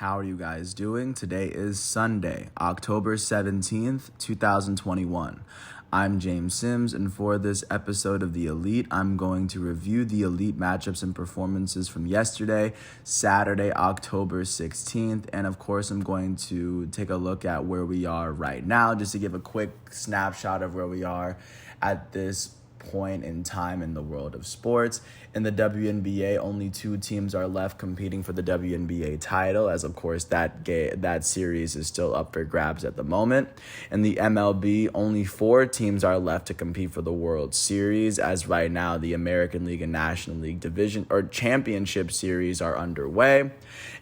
How are you guys doing? Today is Sunday, October 17th, 2021. I'm James Sims, and for this episode of The Elite, I'm going to review the Elite matchups and performances from yesterday, Saturday, October 16th, and of course, I'm going to take a look at where we are right now, just to give a quick snapshot of where we are at this point in time in the world of sports. In the WNBA, only 2 teams are left competing for the WNBA title, as of course that series is still up for grabs at the moment. In the MLB, only 4 teams are left to compete for the World Series, as right now the American League and National League division or championship series are underway.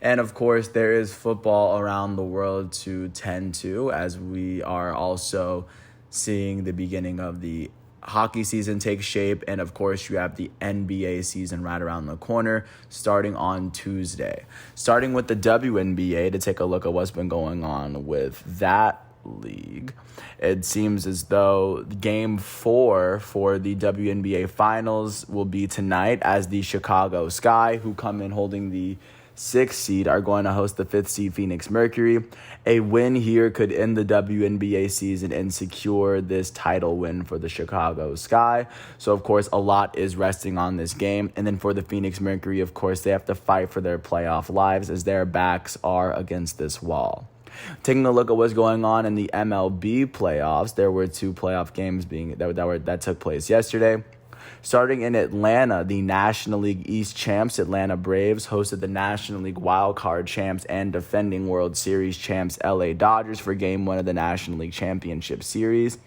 And of course, there is football around the world to tend to, as we are also seeing the beginning of the hockey season take shape, and of course you have the NBA season right around the corner starting on Tuesday. Starting with the WNBA, to take a look at what's been going on with that league, it seems as though Game 4 for the WNBA Finals will be tonight, as the Chicago Sky, who come in holding the 6th seed, are going to host the 5th seed Phoenix Mercury. A win here could end the WNBA season and secure this title win for the Chicago Sky. So, of course, a lot is resting on this game. And then for the Phoenix Mercury, of course, they have to fight for their playoff lives, as their backs are against this wall. Taking a look at what's going on in the MLB playoffs, there were 2 playoff games that took place yesterday. Starting in Atlanta, the National League East champs Atlanta Braves hosted the National League Wildcard champs and defending World Series champs LA Dodgers for Game 1 of the National League Championship Series.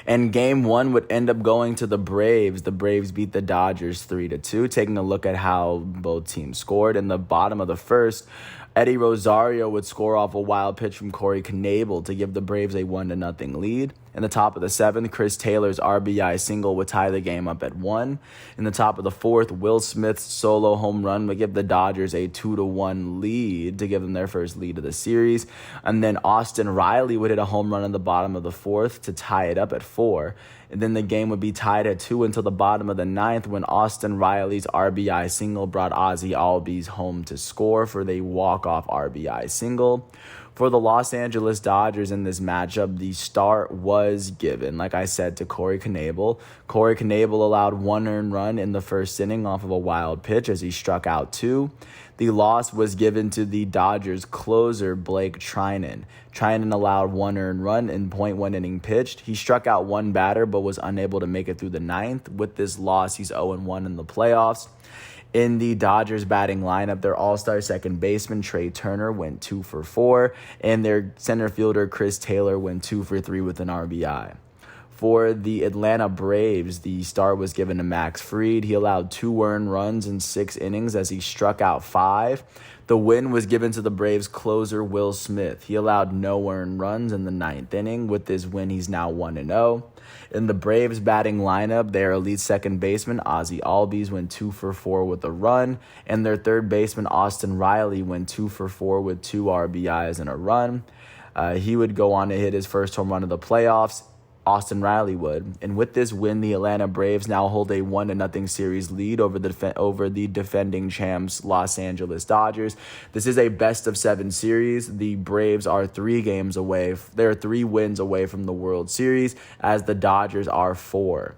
And Game 1 would end up going to the Braves. The Braves beat the Dodgers 3-2. Taking a look at how both teams scored, in the bottom of the first, Eddie Rosario would score off a wild pitch from Corey Knebel to give the Braves a 1-0 lead. In the top of the 7th, Chris Taylor's RBI single would tie the game up at 1. In the top of the 4th, Will Smith's solo home run would give the Dodgers a 2-1 lead to give them their first lead of the series. And then Austin Riley would hit a home run in the bottom of the 4th to tie it up at 4. And then the game would be tied at 2 until the bottom of the 9th, when Austin Riley's RBI single brought Ozzie Albies home to score for the walk-off RBI single. For the Los Angeles Dodgers in this matchup, the start was given, like I said, to Corey Knebel. Corey Knebel allowed 1 earned run in the first inning off of a wild pitch as he struck out 2. The loss was given to the Dodgers closer, Blake Trinan. Trinan allowed 1 earned run in .1 inning pitched. He struck out 1 batter but was unable to make it through the 9th. With this loss, he's 0-1 in the playoffs. In the Dodgers batting lineup, their all-star second baseman, Trey Turner, went 2 for 4, and their center fielder, Chris Taylor, went 2 for 3 with an RBI. For the Atlanta Braves, the start was given to Max Fried. He allowed 2 earned runs in 6 innings as he struck out 5. The win was given to the Braves closer, Will Smith. He allowed no earned runs in the 9th inning. With this win, he's now 1-0. In the Braves batting lineup, their elite second baseman, Ozzie Albies, went 2 for 4 with a run, and their third baseman, Austin Riley, went 2 for 4 with 2 RBIs and a run. He would go on to hit his first home run of the playoffs. Austin Riley would. And with this win, the Atlanta Braves now hold a 1-0 series lead over the defending champs Los Angeles Dodgers. This is a best-of-7 series. The Braves are 3 games away. They're 3 wins away from the World Series, as the Dodgers are 4.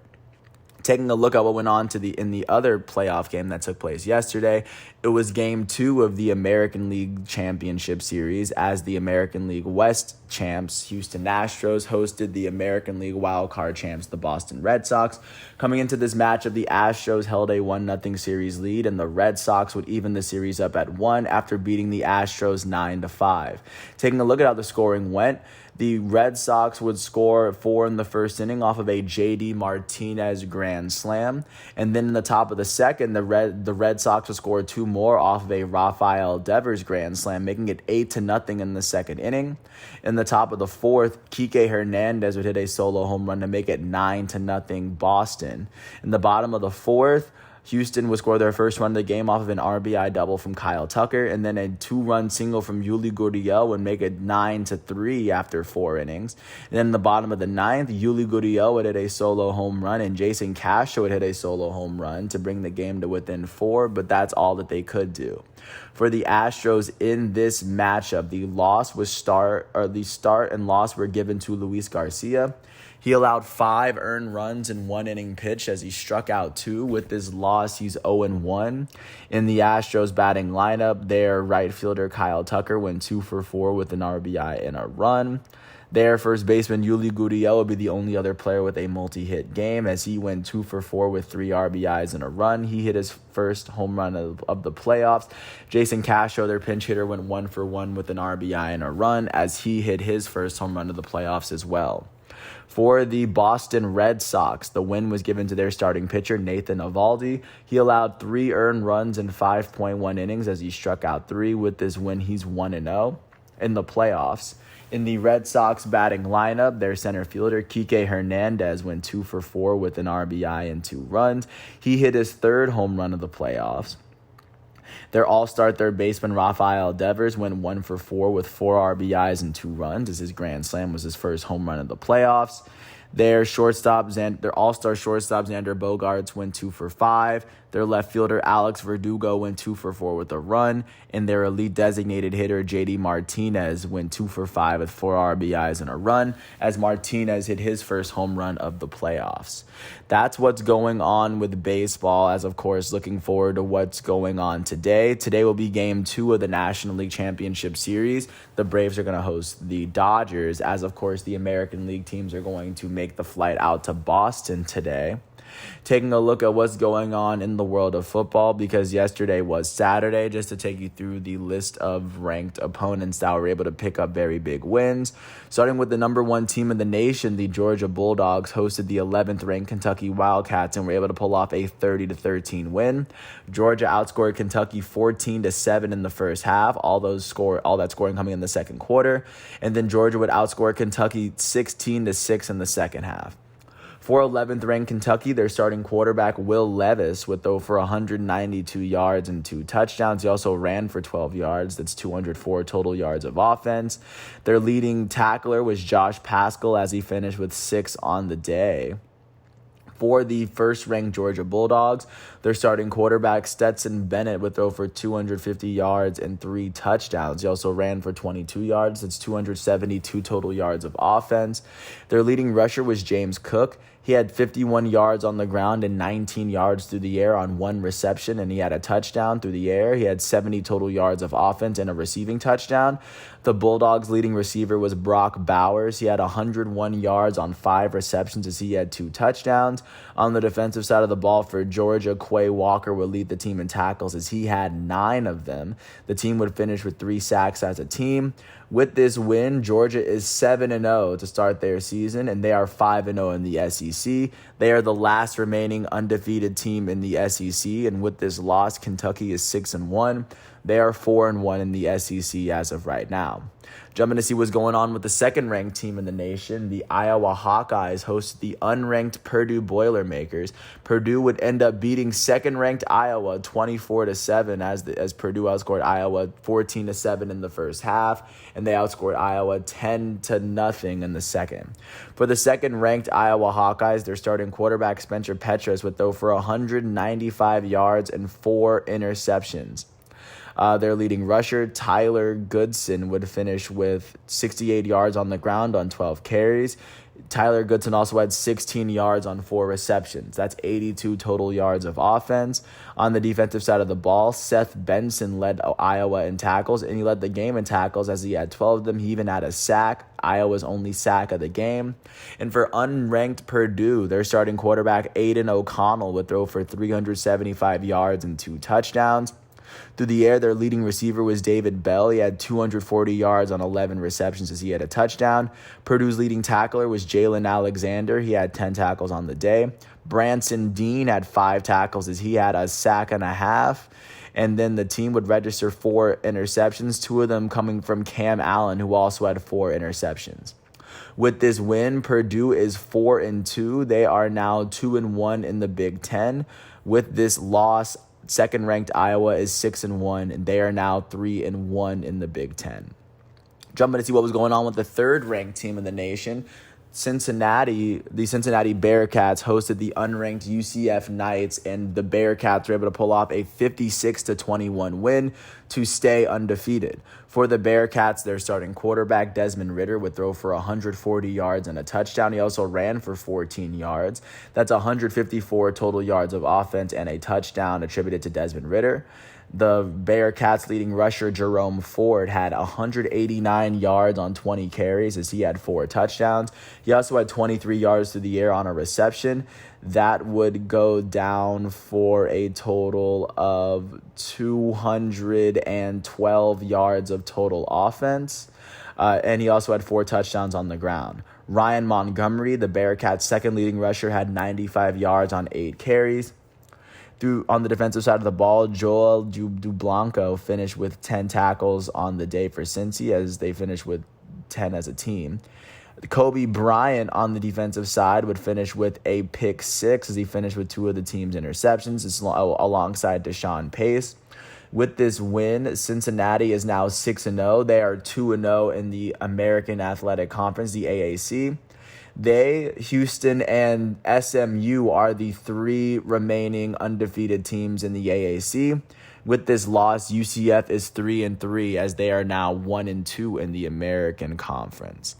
Taking a look at what went on in the other playoff game that took place yesterday, it was Game 2 of the American League Championship Series, as the American League West champs, Houston Astros, hosted the American League wildcard champs, the Boston Red Sox. Coming into this matchup, the Astros held a 1-0 series lead, and the Red Sox would even the series up at 1 after beating the Astros 9-5. Taking a look at how the scoring went, the Red Sox would score 4 in the first inning off of a J.D. Martinez grand slam. And then in the top of the second, the Red Sox would score 2 more off of a Rafael Devers grand slam, making it 8-0 in the second inning. In the top of the 4th, Kike Hernandez would hit a solo home run to make it 9-0 Boston. In the bottom of the 4th, Houston would score their first run of the game off of an RBI double from Kyle Tucker, and then a 2-run single from Yuli Gurriel would make it 9-3 after 4 innings. And then in the bottom of the ninth, Yuli Gurriel would hit a solo home run, and Jason Castro would hit a solo home run to bring the game to within 4, but that's all that they could do. For the Astros in this matchup, the start and loss were given to Luis Garcia. He allowed 5 earned runs in 1 inning pitch as he struck out 2. With this loss, he's 0-1. In the Astros batting lineup, their right fielder Kyle Tucker went 2 for 4 with an RBI and a run. Their first baseman Yuli Gurriel will be the only other player with a multi-hit game as he went 2 for 4 with 3 RBIs and a run. He hit his first home run of the playoffs. Jason Castro, their pinch hitter, went 1 for 1 with an RBI and a run as he hit his first home run of the playoffs as well. For the Boston Red Sox, the win was given to their starting pitcher, Nathan Eovaldi. He allowed 3 earned runs in 5.1 innings as he struck out 3. With this win, he's 1-0 in the playoffs. In the Red Sox batting lineup, their center fielder, Kike Hernandez, went 2 for 4 with an RBI and 2 runs. He hit his 3rd home run of the playoffs. Their all-star third baseman, Rafael Devers, went 1 for 4 with 4 RBIs and 2 runs as his grand slam was his first home run of the playoffs. Their all-star shortstop, Xander Bogaerts, went 2 for 5. Their left fielder, Alex Verdugo, went 2 for 4 with a run. And their elite designated hitter, JD Martinez, went 2 for 5 with 4 RBIs and a run as Martinez hit his first home run of the playoffs. That's what's going on with baseball, as of course looking forward to what's going on today. Today will be Game 2 of the National League Championship Series. The Braves are going to host the Dodgers, as of course the American League teams are going to make the flight out to Boston today. Taking a look at what's going on in the world of football, because yesterday was Saturday, just to take you through the list of ranked opponents that were able to pick up very big wins. Starting with the number 1 team in the nation, the Georgia Bulldogs hosted the 11th ranked Kentucky Wildcats and were able to pull off a 30-13 win. Georgia outscored Kentucky 14-7 in the first half, all that scoring coming in the second quarter, and then Georgia would outscore Kentucky 16-6 in the second half. For 11th ranked Kentucky, their starting quarterback, Will Levis, would throw for 192 yards and 2 touchdowns. He also ran for 12 yards. That's 204 total yards of offense. Their leading tackler was Josh Paschal as he finished with 6 on the day. For the first-ranked Georgia Bulldogs, their starting quarterback, Stetson Bennett, would throw for 250 yards and 3 touchdowns. He also ran for 22 yards. That's 272 total yards of offense. Their leading rusher was James Cook. He had 51 yards on the ground and 19 yards through the air on 1 reception, and he had a touchdown through the air. He had 70 total yards of offense and a receiving touchdown. The Bulldogs' leading receiver was Brock Bowers. He had 101 yards on 5 receptions as he had 2 touchdowns. On the defensive side of the ball for Georgia, Quay Walker would lead the team in tackles as he had 9 of them. The team would finish with 3 sacks as a team. With this win, Georgia is 7-0 to start their season, and they are 5-0 in the SEC. They are the last remaining undefeated team in the SEC, and with this loss, Kentucky is 6-1. They are 4-1 in the SEC as of right now. Jumping to see what's going on with the second-ranked team in the nation, the Iowa Hawkeyes hosted the unranked Purdue Boilermakers. Purdue would end up beating second-ranked Iowa 24-7 as Purdue outscored Iowa 14-7 in the first half, and they outscored Iowa 10-0 in the second. For the second-ranked Iowa Hawkeyes, their starting quarterback Spencer Petras would throw for 195 yards and 4 interceptions. Their leading rusher, Tyler Goodson, would finish with 68 yards on the ground on 12 carries. Tyler Goodson also had 16 yards on 4 receptions. That's 82 total yards of offense. On the defensive side of the ball, Seth Benson led Iowa in tackles, and he led the game in tackles as he had 12 of them. He even had a sack, Iowa's only sack of the game. And for unranked Purdue, their starting quarterback, Aiden O'Connell, would throw for 375 yards and 2 touchdowns. Through the air, their leading receiver was David Bell. He had 240 yards on 11 receptions as he had a touchdown. Purdue's leading tackler was Jalen Alexander. He had 10 tackles on the day. Branson Dean had 5 tackles as he had a sack and a half. And then the team would register 4 interceptions, 2 of them coming from Cam Allen, who also had 4 interceptions. With this win, Purdue is 4-2. They are now 2-1 in the Big Ten. With this loss, second-ranked Iowa is 6-1, and they are now 3-1 in the Big Ten. Jumping to see what was going on with the third-ranked team in the nation, the Cincinnati Bearcats hosted the unranked UCF Knights, and the Bearcats were able to pull off a 56-21 win to stay undefeated. For the Bearcats, their starting quarterback, Desmond Ridder, would throw for 140 yards and a touchdown. He also ran for 14 yards. That's 154 total yards of offense and a touchdown attributed to Desmond Ridder. The Bearcats' leading rusher, Jerome Ford, had 189 yards on 20 carries as he had 4 touchdowns. He also had 23 yards through the air on a reception. That would go down for a total of 212 yards of total offense. And he also had 4 touchdowns on the ground. Ryan Montgomery, the Bearcats' second leading rusher, had 95 yards on 8 carries. On the defensive side of the ball, Joel Dublanco finished with 10 tackles on the day for Cincy, as they finished with 10 as a team. Kobe Bryant on the defensive side would finish with a pick 6 as he finished with 2 of the team's interceptions. It's alongside Deshaun Pace. With this win, Cincinnati is now 6-0. They are 2-0 in the American Athletic Conference, the AAC. Houston, and SMU are the 3 remaining undefeated teams in the AAC. With this loss, UCF is 3-3 as they are now 1-2 in the American Conference.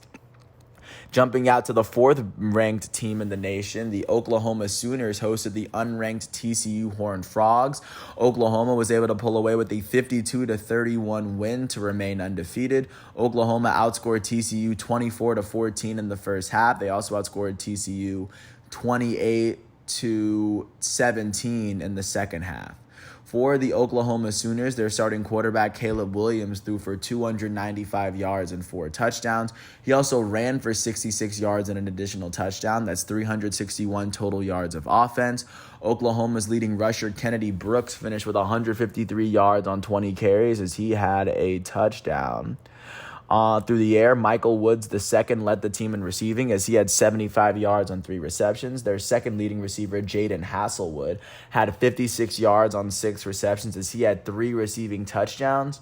Jumping out to the 4th-ranked team in the nation, the Oklahoma Sooners hosted the unranked TCU Horned Frogs. Oklahoma was able to pull away with a 52-31 win to remain undefeated. Oklahoma outscored TCU 24-14 in the first half. They also outscored TCU 28-17 in the second half. For the Oklahoma Sooners, their starting quarterback, Caleb Williams, threw for 295 yards and 4 touchdowns. He also ran for 66 yards and an additional touchdown. That's 361 total yards of offense. Oklahoma's leading rusher, Kennedy Brooks, finished with 153 yards on 20 carries as he had a touchdown. Through the air, Michael Woods II led the team in receiving as he had 75 yards on 3 receptions. Their second leading receiver, Jaden Hasselwood, had 56 yards on 6 receptions as he had 3 receiving touchdowns.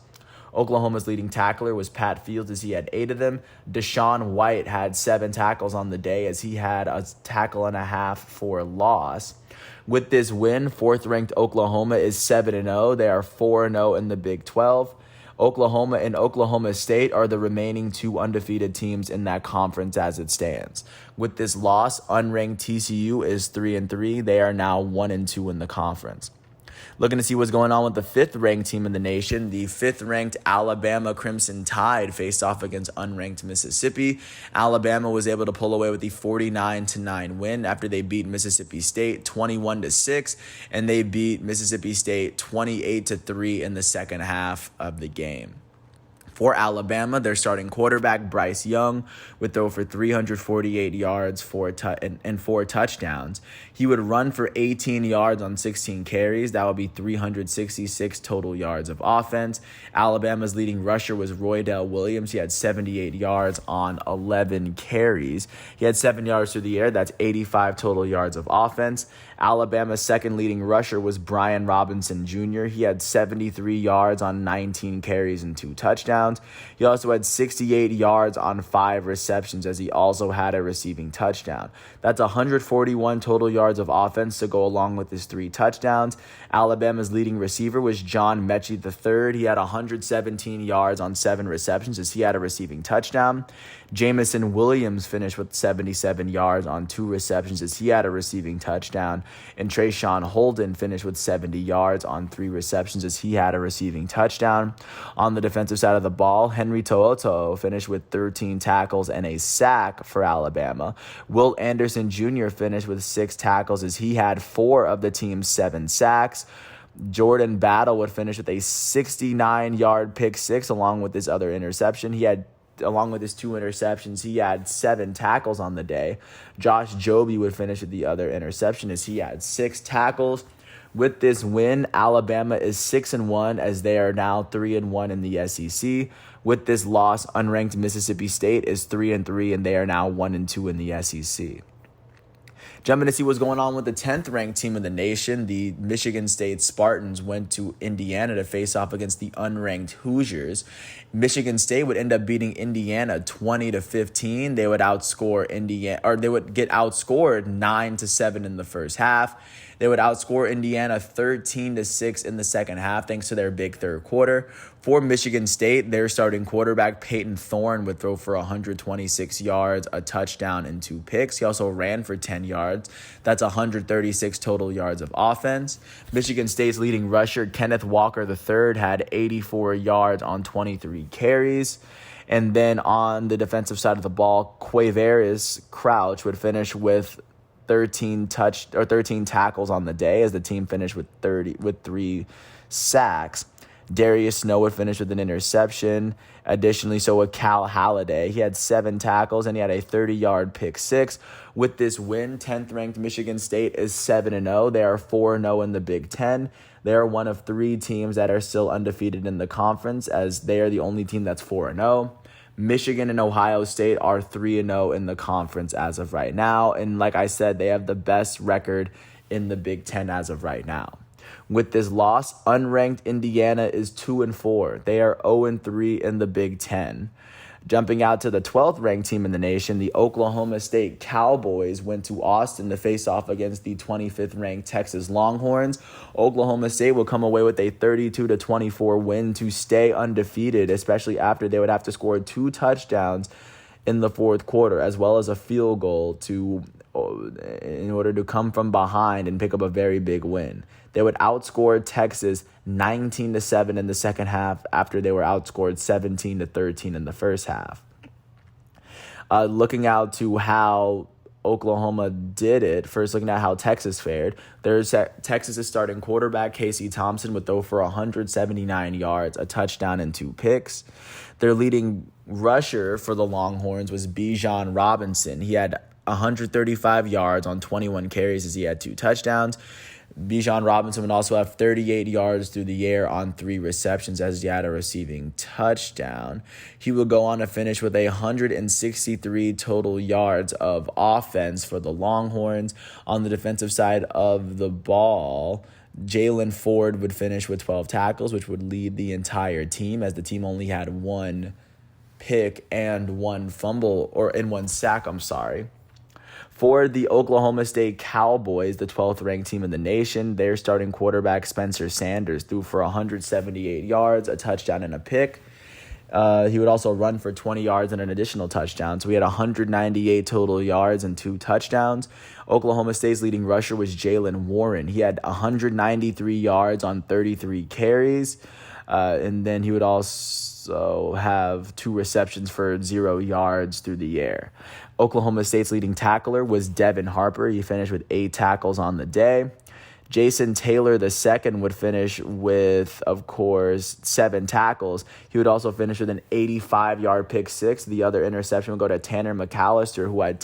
Oklahoma's leading tackler was Pat Fields as he had 8 of them. Deshaun White had 7 tackles on the day as he had a tackle and a half for loss. With this win, 4th-ranked Oklahoma is 7-0. They are 4-0 in the Big 12. Oklahoma and Oklahoma State are the remaining 2 undefeated teams in that conference as it stands. With this loss, unranked TCU is 3-3. They are now 1-2 in the conference. Looking to see what's going on with the 5th-ranked team in the nation, the 5th-ranked Alabama Crimson Tide faced off against unranked Mississippi. Alabama was able to pull away with the 49-9 win after they beat Mississippi State 21-6, and they beat Mississippi State 28-3 in the second half of the game. For Alabama, their starting quarterback, Bryce Young, would throw for 348 yards and 4 touchdowns. He would run for 18 yards on 16 carries. That would be 366 total yards of offense. Alabama's leading rusher was Roydell Williams. He had 78 yards on 11 carries. He had 7 yards through the air. That's 85 total yards of offense. Alabama's second leading rusher was Brian Robinson Jr. He had 73 yards on 19 carries and 2 touchdowns. He also had 68 yards on 5 receptions as he also had a receiving touchdown. That's 141 total yards of offense to go along with his 3 touchdowns. Alabama's leading receiver was John Mechie III. He had 117 yards on 7 receptions as he had a receiving touchdown. Jamison Williams finished with 77 yards on 2 receptions as he had a receiving touchdown. And Trayshawn Holden finished with 70 yards on 3 receptions as he had a receiving touchdown. On the defensive side of the ball, Henry To'oTo'o finished with 13 tackles and a sack for Alabama. Will Anderson Jr. finished with 6 tackles as he had 4 of the team's 7 sacks. Jordan Battle would finish with a 69-yard pick 6 along with his other interception. Along with his 2 interceptions, he had 7 tackles on the day. Josh Joby would finish with the other interception as he had 6 tackles. With this win, Alabama is 6-1 as they are now 3-1 in the SEC. With this loss, unranked Mississippi State is 3-3 and they are now 1-2 in the SEC. Jumping to see what's going on with the 10th ranked team in the nation, the Michigan State Spartans went to Indiana to face off against the unranked Hoosiers. Michigan State would end up beating Indiana 20-15. They would outscore Indiana, or they would get outscored 9-7 in the first half. They would outscore Indiana 13-6 in the second half, thanks to their big third quarter. For Michigan State, their starting quarterback, Peyton Thorne, would throw for 126 yards, a touchdown, and 2 picks. He also ran for 10 yards. That's 136 total yards of offense. Michigan State's leading rusher, Kenneth Walker III, had 84 yards on 23 carries. And then on the defensive side of the ball, Quavaris Crouch would finish with 13 tackles on the day, as the team finished with 3 sacks. Darius Snow would finish with an interception. Additionally, so would Cal Halliday. He had 7 tackles and he had a 30-yard pick six. With this win, 10th ranked Michigan State is 7-0. They are 4-0 in the Big Ten. They are one of 3 teams that are still undefeated in the conference, as they are the only team that's 4-0. Michigan and Ohio State are 3-0 in the conference as of right now. And like I said, they have the best record in the Big Ten as of right now. With this loss, unranked Indiana is 2-4. They are 0-3 in the Big Ten. Jumping out to the 12th ranked team in the nation, the Oklahoma State Cowboys went to Austin to face off against the 25th ranked Texas Longhorns. Oklahoma State will come away with a 32-24 win to stay undefeated, especially after they would have to score 2 touchdowns in the fourth quarter, as well as a field goal in order to come from behind and pick up a very big win. They would outscore Texas 19-7 in the second half, after they were outscored 17-13 in the first half. Looking out to how Oklahoma did it, first looking at how Texas fared, there's Texas' starting quarterback, Casey Thompson, would throw for 179 yards, a touchdown, and 2 picks. Their leading rusher for the Longhorns was Bijan Robinson. He had 135 yards on 21 carries, as he had 2 touchdowns. Bijan Robinson would also have 38 yards through the air on 3 receptions, as he had a receiving touchdown. He would go on to finish with 163 total yards of offense for the Longhorns. On the defensive side of the ball, Jalen Ford would finish with 12 tackles, which would lead the entire team, as the team only had 1 pick and 1 fumble, or in 1 sack, For the Oklahoma State Cowboys, the 12th ranked team in the nation, their starting quarterback, Spencer Sanders, threw for 178 yards, a touchdown, and a pick. He would also run for 20 yards and an additional touchdown. So we had 198 total yards and 2 touchdowns. Oklahoma State's leading rusher was Jalen Warren. He had 193 yards on 33 carries. And then he would also have 2 receptions for 0 yards through the air. Oklahoma State's leading tackler was Devin Harper. He finished with 8 tackles on the day. Jason Taylor II would finish with, of course, 7 tackles. He would also finish with an 85-yard pick six. The other interception would go to Tanner McAllister, who had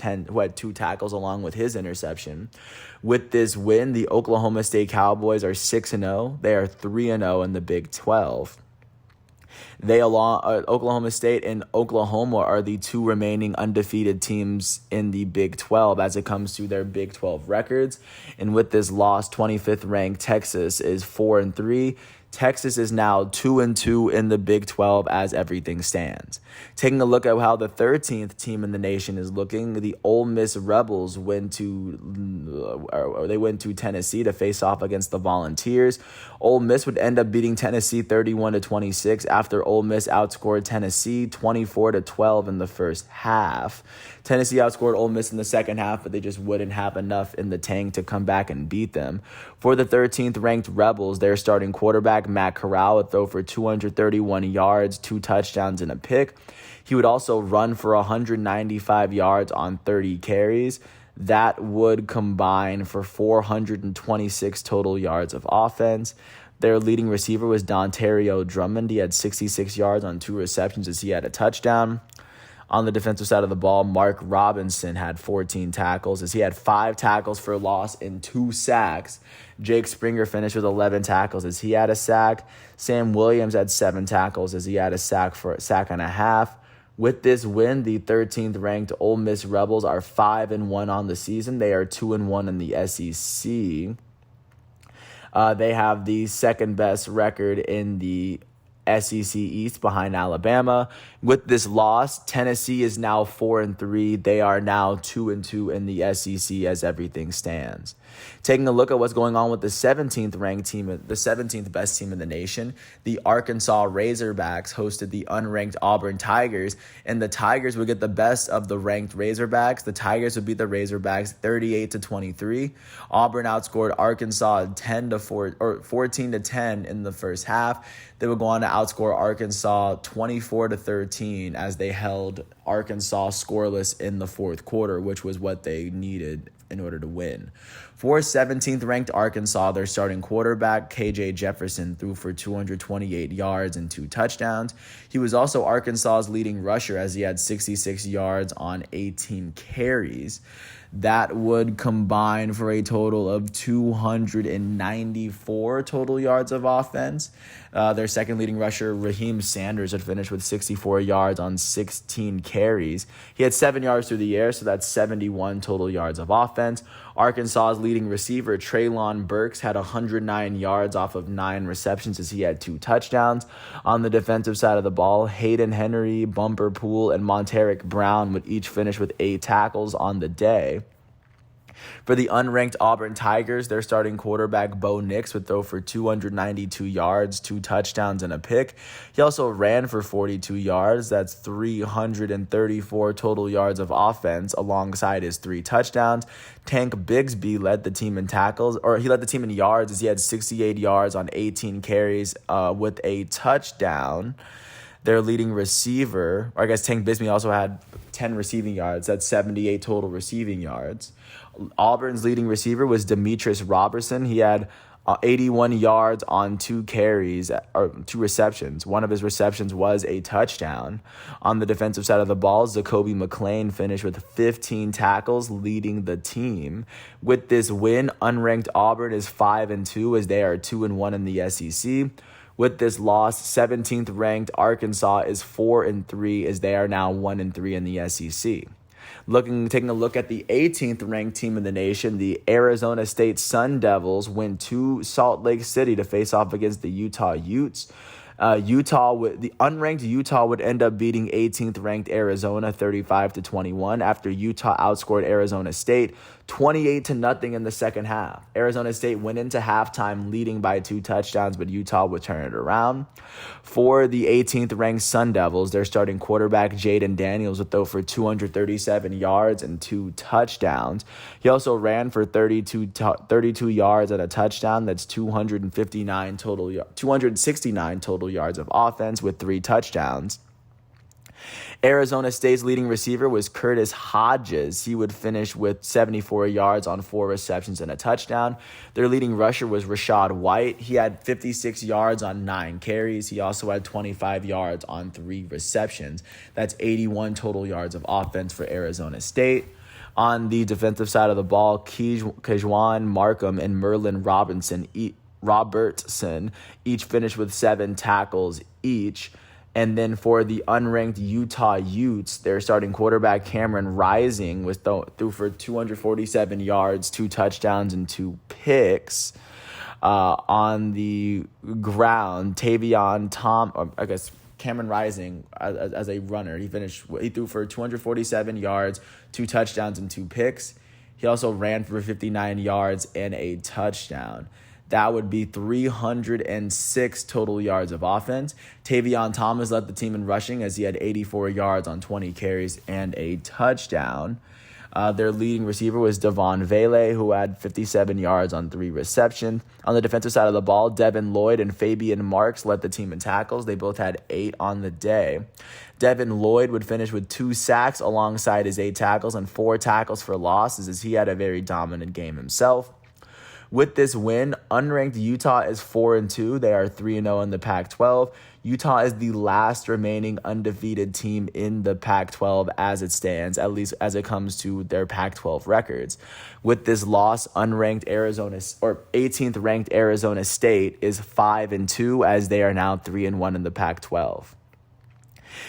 2 tackles along with his interception. With this win, the Oklahoma State Cowboys are 6-0. They are 3-0 in the Big 12. Oklahoma State and Oklahoma are the 2 remaining undefeated teams in the Big 12 as it comes to their Big 12 records. And with this loss, 25th ranked Texas is 4-3. Texas is now 2-2 in the Big 12 as everything stands. Taking a look at how the 13th team in the nation is looking, the Ole Miss Rebels went to Tennessee to face off against the Volunteers. Ole Miss would end up beating Tennessee 31-26 after Ole Miss outscored Tennessee 24-12 in the first half. Tennessee outscored Ole Miss in the second half, but they just wouldn't have enough in the tank to come back and beat them. For the 13th ranked Rebels, their starting quarterback, Matt Corral, would throw for 231 yards, 2 touchdowns, and a pick. He would also run for 195 yards on 30 carries. That would combine for 426 total yards of offense. Their leading receiver was Dontario Drummond. He had 66 yards on 2 receptions, as he had a touchdown. On the defensive side of the ball, Mark Robinson had 14 tackles, as he had 5 tackles for loss and 2 sacks. Jake Springer finished with 11 tackles, as he had a sack. Sam Williams had 7 tackles, as he had a sack and a half. With this win, the 13th ranked Ole Miss Rebels are 5-1 on the season. They are 2-1 in the SEC. They have the second best record in the SEC East behind Alabama. With this loss, Tennessee is now 4-3. They are now 2-2 in the SEC as everything stands. Taking a look at what's going on with the 17th ranked team, the 17th best team in the nation, the Arkansas Razorbacks hosted the unranked Auburn Tigers, and the Tigers would get the best of the ranked Razorbacks. The Tigers would beat the Razorbacks 38-23. Auburn outscored Arkansas 14-10 in the first half. They would go on to outscore Arkansas 24-13 as they held Arkansas scoreless in the fourth quarter, which was what they needed in order to win. For 17th ranked Arkansas, their starting quarterback, KJ Jefferson, threw for 228 yards and 2 touchdowns. He was also Arkansas's leading rusher as he had 66 yards on 18 carries. That would combine for a total of 294 total yards of offense. Their second leading rusher, Raheem Sanders, had finished with 64 yards on 16 carries. He had 7 yards through the air, so that's 71 total yards of offense. Arkansas's leading receiver, Treylon Burks, had 109 yards off of 9 receptions as he had 2 touchdowns. On the defensive side of the ball, Hayden Henry, Bumper Poole, and Monteric Brown would each finish with 8 tackles on the day. For the unranked Auburn Tigers, their starting quarterback, Bo Nix, would throw for 292 yards, 2 touchdowns, and a pick. He also ran for 42 yards. That's 334 total yards of offense alongside his 3 touchdowns. Tank Bigsby led the team in tackles, or he led the team in yards as he had 68 yards on 18 carries with a touchdown. Their leading receiver, or I guess Tank Bigsby also had 10 receiving yards. That's 78 total receiving yards. Auburn's leading receiver was Demetrius Robertson. He had 81 yards on 2 carries, or 2 receptions. One of his receptions was a touchdown. On the defensive side of the ball, Zacoby McClain finished with 15 tackles, leading the team. With this win, unranked Auburn is 5-2 as they are 2-1 in the SEC. With this loss, 17th ranked Arkansas is 4-3 as they are now 1-3 in the SEC. Taking a look at the 18th ranked team in the nation, the Arizona State Sun Devils went to Salt Lake City to face off against the Utah Utes. The unranked Utah would end up beating 18th ranked Arizona 35-21 after Utah outscored Arizona State 28-0 in the second half. Arizona State went into halftime leading by 2 touchdowns, but Utah would turn it around. For the 18th ranked Sun Devils, their starting quarterback Jaden Daniels would throw for 237 yards and 2 touchdowns. He also ran for 32 yards and a touchdown. That's 269 total yards of offense with 3 touchdowns. Arizona State's leading receiver was Curtis Hodges. He would finish with 74 yards on 4 receptions and a touchdown. Their leading rusher was Rashad White. He had 56 yards on 9 carries. He also had 25 yards on 3 receptions. That's 81 total yards of offense for Arizona State. On the defensive side of the ball, Kejwan Markham and Merlin Robertson each finished with 7 tackles each. And then for the unranked Utah Utes, their starting quarterback Cameron Rising was threw for 247 yards, 2 touchdowns, and 2 picks. On the ground, Cameron Rising as a runner, he threw for 247 yards, 2 touchdowns, and 2 picks. He also ran for 59 yards and a touchdown. That would be 306 total yards of offense. Tavion Thomas led the team in rushing as he had 84 yards on 20 carries and a touchdown. Their leading receiver was Devon Vele, who had 57 yards on 3 receptions. On the defensive side of the ball, Devin Lloyd and Fabian Marks led the team in tackles. They both had 8 on the day. Devin Lloyd would finish with 2 sacks alongside his 8 tackles and 4 tackles for losses as he had a very dominant game himself. With this win, unranked Utah is 4-2. They are 3-0 in the Pac-12. Utah is the last remaining undefeated team in the Pac-12 as it stands, at least as it comes to their Pac-12 records. With this loss, 18th ranked Arizona State is 5-2 as they are now 3-1 in the Pac-12.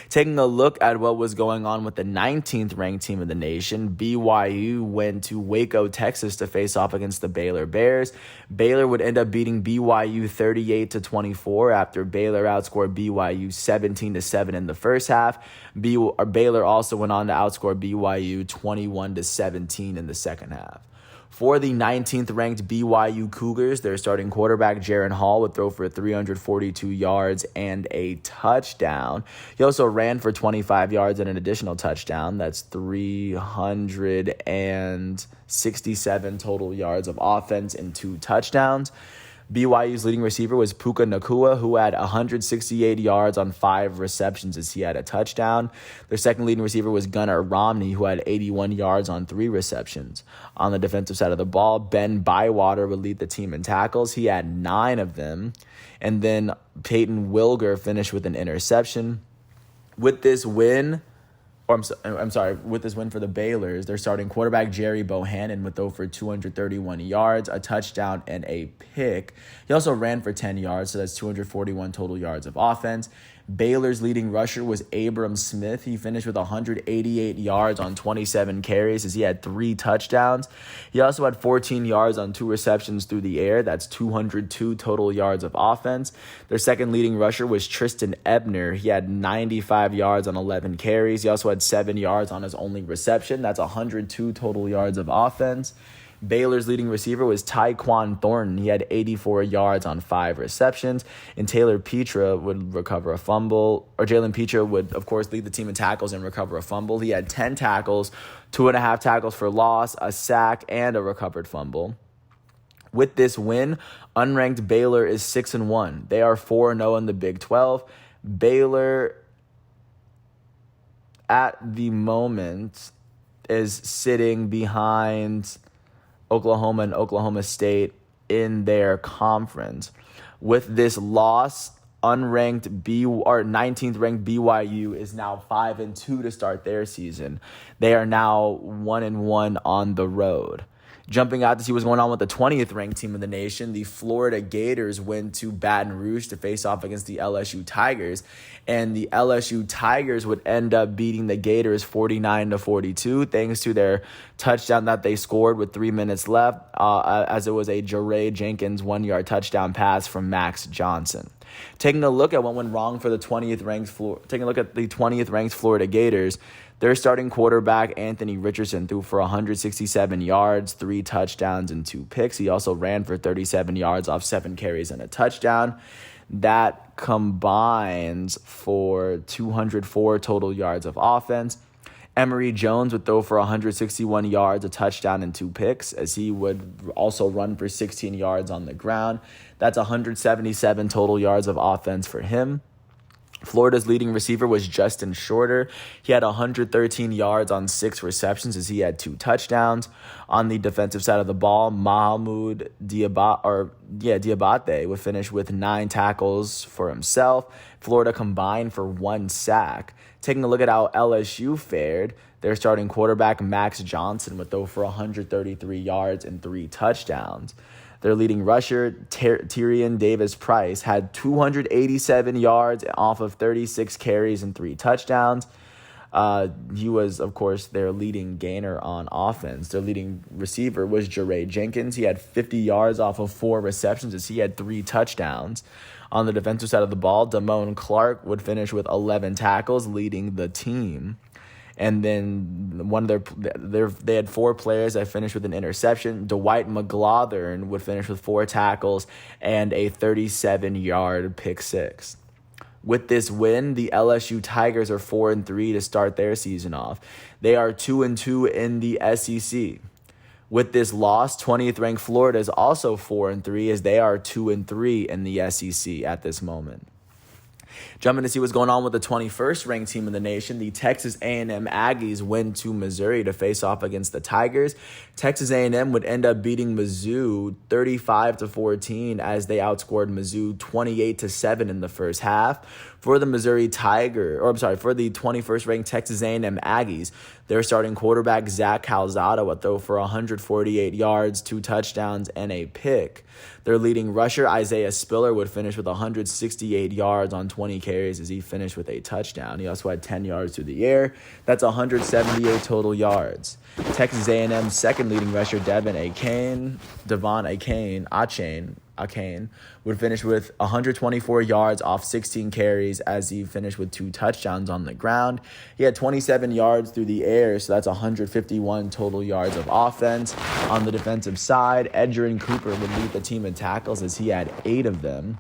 Taking a look at what was going on with the 19th ranked team in the nation, BYU went to Waco, Texas to face off against the Baylor Bears. Baylor would end up beating BYU 38-24 after Baylor outscored BYU 17-7 in the first half. Baylor also went on to outscore BYU 21-17 in the second half. For the 19th ranked Byu Cougars, their starting quarterback Jaron Hall would throw for 342 yards and a touchdown. He also ran for 25 yards and an additional touchdown. That's 367 total yards of offense and 2 touchdowns. BYU's leading receiver was Puka Nacua, who had 168 yards on 5 receptions as he had a touchdown. Their second leading receiver was Gunnar Romney, who had 81 yards on 3 receptions. On the defensive side of the ball, Ben Bywater would lead the team in tackles. He had 9 of them. And then Peyton Wilger finished with an interception. With this win for the Baylors, their starting quarterback, Jerry Bohannon, would throw for 231 yards, a touchdown, and a pick. He also ran for 10 yards, so that's 241 total yards of offense. Baylor's leading rusher was Abram Smith. He finished with 188 yards on 27 carries as he had 3 touchdowns. He also had 14 yards on 2 receptions through the air. That's 202 total yards of offense. Their second leading rusher was Tristan Ebner. He had 95 yards on 11 carries. He also had 7 yards on his only reception. That's 102 total yards of offense. Baylor's leading receiver was Tyquan Thornton. He had 84 yards on 5 receptions. And Jalen Petra would, of course, lead the team in tackles and recover a fumble. He had 10 tackles, 2.5 tackles for loss, a sack, and a recovered fumble. With this win, unranked Baylor is 6-1. They are 4-0 in the Big 12. Baylor, at the moment, is sitting behind Oklahoma and Oklahoma State in their conference. With this loss, 19th ranked BYU is now 5-2 to start their season. They are now 1-1 on the road. Jumping out to see what's going on with the 20th ranked team in the nation, the Florida Gators went to Baton Rouge to face off against the LSU Tigers, and the LSU Tigers would end up beating the Gators 49-42 thanks to their touchdown that they scored with 3 minutes left, as it was a Jaray Jenkins 1-yard touchdown pass from Max Johnson. Taking a look at what went wrong for the 20th ranked Florida Gators, their starting quarterback, Anthony Richardson, threw for 167 yards, 3 touchdowns, and 2 picks. He also ran for 37 yards off 7 carries and a touchdown. That combines for 204 total yards of offense. Emory Jones would throw for 161 yards, a touchdown, and 2 picks, as he would also run for 16 yards on the ground. That's 177 total yards of offense for him. Florida's leading receiver was Justin Shorter. He had 113 yards on 6 receptions as he had 2 touchdowns. On the defensive side of the ball, Mahmoud Diabate would finish with 9 tackles for himself. Florida combined for 1 sack. Taking a look at how LSU fared, their starting quarterback, Max Johnson, would throw for 133 yards and 3 touchdowns. Their leading rusher, Tyrion Davis-Price, had 287 yards off of 36 carries and 3 touchdowns. He was, of course, their leading gainer on offense. Their leading receiver was Jaray Jenkins. He had 50 yards off of 4 receptions as he had 3 touchdowns. On the defensive side of the ball, Damone Clark would finish with 11 tackles, leading the team. And then they had 4 players that finished with an interception. Dwight McGlothern would finish with 4 tackles and a 37-yard pick 6. With this win, the LSU Tigers are 4-3 to start their season off. They are 2-2 in the SEC. With this loss, 20th ranked Florida is also 4-3 as they are 2-3 in the SEC at this moment. Jumping to see what's going on with the 21st ranked team in the nation, the Texas A&M Aggies went to Missouri to face off against the Tigers. Texas A&M would end up beating Mizzou 35-14 as they outscored Mizzou 28-7 in the first half. For the for the 21st ranked Texas A&M Aggies, their starting quarterback Zach Calzada would throw for 148 yards, 2 touchdowns, and a pick. Their leading rusher Isaiah Spiller would finish with 168 yards on 20 20 carries as he finished with a touchdown. He also had 10 yards through the air. That's 178 total yards. Texas A&M's second leading rusher, Devon Achane would finish with 124 yards off 16 carries as he finished with 2 touchdowns on the ground. He had 27 yards through the air, so that's 151 total yards of offense. On the defensive side, Edgerrin Cooper would lead the team in tackles as he had 8 of them.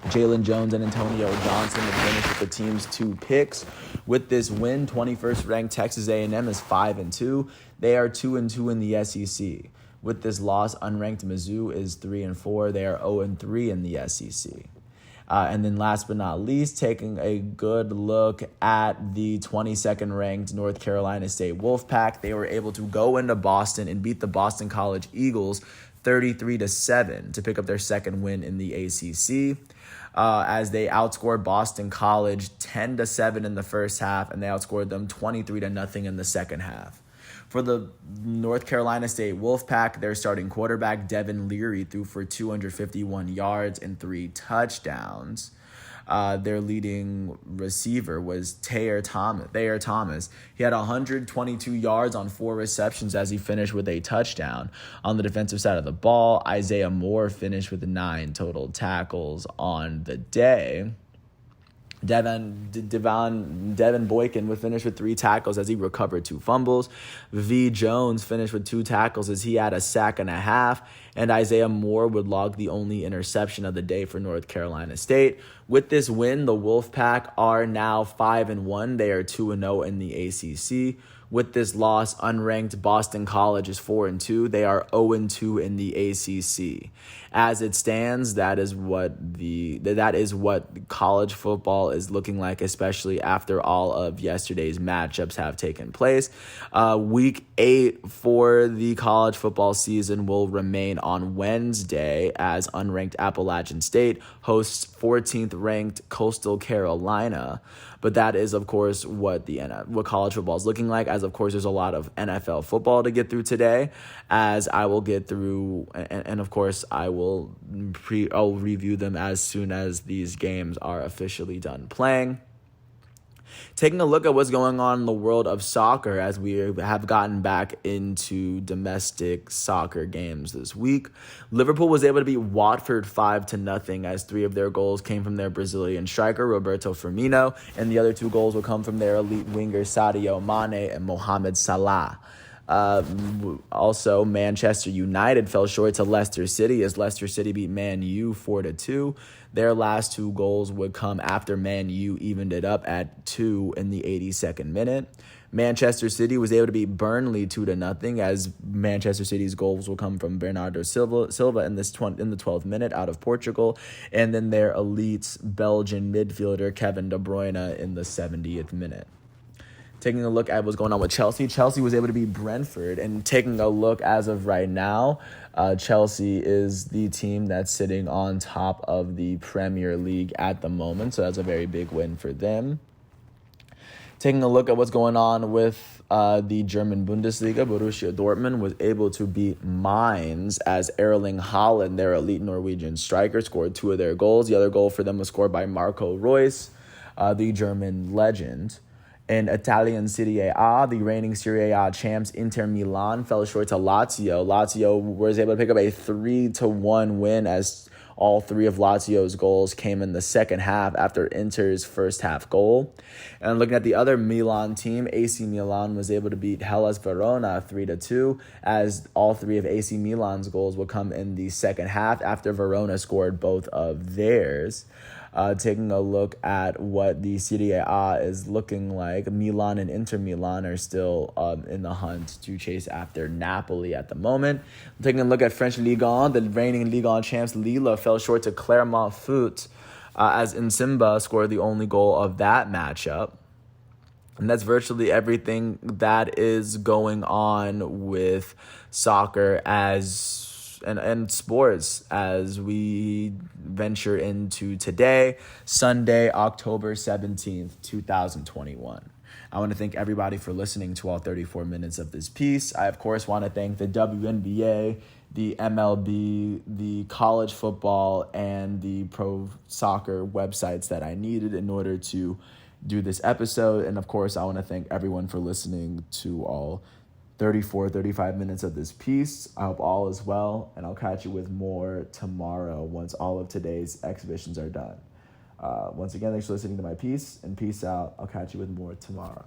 Jalen Jones and Antonio Johnson would finish with the team's 2 picks. With this win, 21st ranked Texas A&M is 5-2. They are 2-2 in the SEC. With this loss, unranked Mizzou is 3-4. They are 0-3 in the SEC. And then last but not least, taking a good look at the 22nd ranked North Carolina State Wolfpack. They were able to go into Boston and beat the Boston College Eagles 33-7 to pick up their second win in the ACC. As they outscored Boston College 10-7 in the first half, and they outscored them 23-0 in the second half. For the North Carolina State Wolfpack, their starting quarterback, Devin Leary, threw for 251 yards and 3 touchdowns. Their leading receiver was Thayer Thomas. He had 122 yards on 4 receptions as he finished with a touchdown. On the defensive side of the ball, Isaiah Moore finished with 9 total tackles on the day. Devin Boykin would finish with 3 tackles as he recovered 2 fumbles. V. Jones finished with 2 tackles as he had a sack and a half. And Isaiah Moore would log the only interception of the day for North Carolina State. With this win, the Wolfpack are now 5-1. They are 2-0 in the ACC. With this loss, unranked Boston College is 4-2. They are 0-2 in the ACC. As it stands, that is what college football is looking like, especially after all of yesterday's matchups have taken place. Week 8 for the college football season will remain on Wednesday as unranked Appalachian State hosts 14th ranked Coastal Carolina. But that is, of course, what college football is looking like. As, of course, there's a lot of NFL football to get through today, as I will get through, and of course, I'll review them as soon as these games are officially done playing. Taking a look at what's going on in the world of soccer as we have gotten back into domestic soccer games this week. Liverpool was able to beat Watford 5-0 as 3 of their goals came from their Brazilian striker, Roberto Firmino, and the other 2 goals will come from their elite winger, Sadio Mane and Mohamed Salah. Also, Manchester United fell short to Leicester City as Leicester City beat Man U 4-2. Their last 2 goals would come after Man U evened it up at 2 in the 82nd minute. Manchester City was able to beat Burnley 2-0 as Manchester City's goals will come from Bernardo Silva in the 12th minute out of Portugal, and then their elite Belgian midfielder Kevin De Bruyne in the 70th minute. Taking a look at what's going on with Chelsea. Chelsea was able to beat Brentford, and taking a look as of right now, Chelsea is the team that's sitting on top of the Premier League at the moment, so that's a very big win for them. Taking a look at what's going on with the German Bundesliga, Borussia Dortmund was able to beat Mainz as Erling Haaland, their elite Norwegian striker, scored 2 of their goals. The other goal for them was scored by Marco Reus, the German legend. In Italian Serie A, the reigning Serie A champs Inter Milan fell short to Lazio. Lazio was able to pick up a 3-1 win as all 3 of Lazio's goals came in the second half after Inter's first half goal. And looking at the other Milan team, AC Milan was able to beat Hellas Verona 3-2 as all 3 of AC Milan's goals will come in the second half after Verona scored both of theirs. Taking a look at what the Serie A is looking like, Milan and Inter Milan are still in the hunt to chase after Napoli at the moment. Taking a look at French Ligue 1, the reigning Ligue 1 champs Lille fell short to Clermont Foot as Nsimba scored the only goal of that matchup. And that's virtually everything that is going on with soccer and sports as we venture into today, Sunday, October 17th, 2021. I want to thank everybody for listening to all 34 minutes of this piece. I, of course, want to thank the WNBA, the MLB, the college football, and the pro soccer websites that I needed in order to do this episode. And of course, I want to thank everyone for listening to all 35 minutes of this piece. I hope all is well, and I'll catch you with more tomorrow once all of today's exhibitions are done. Once again, thanks for listening to my piece, and peace out. I'll catch you with more tomorrow.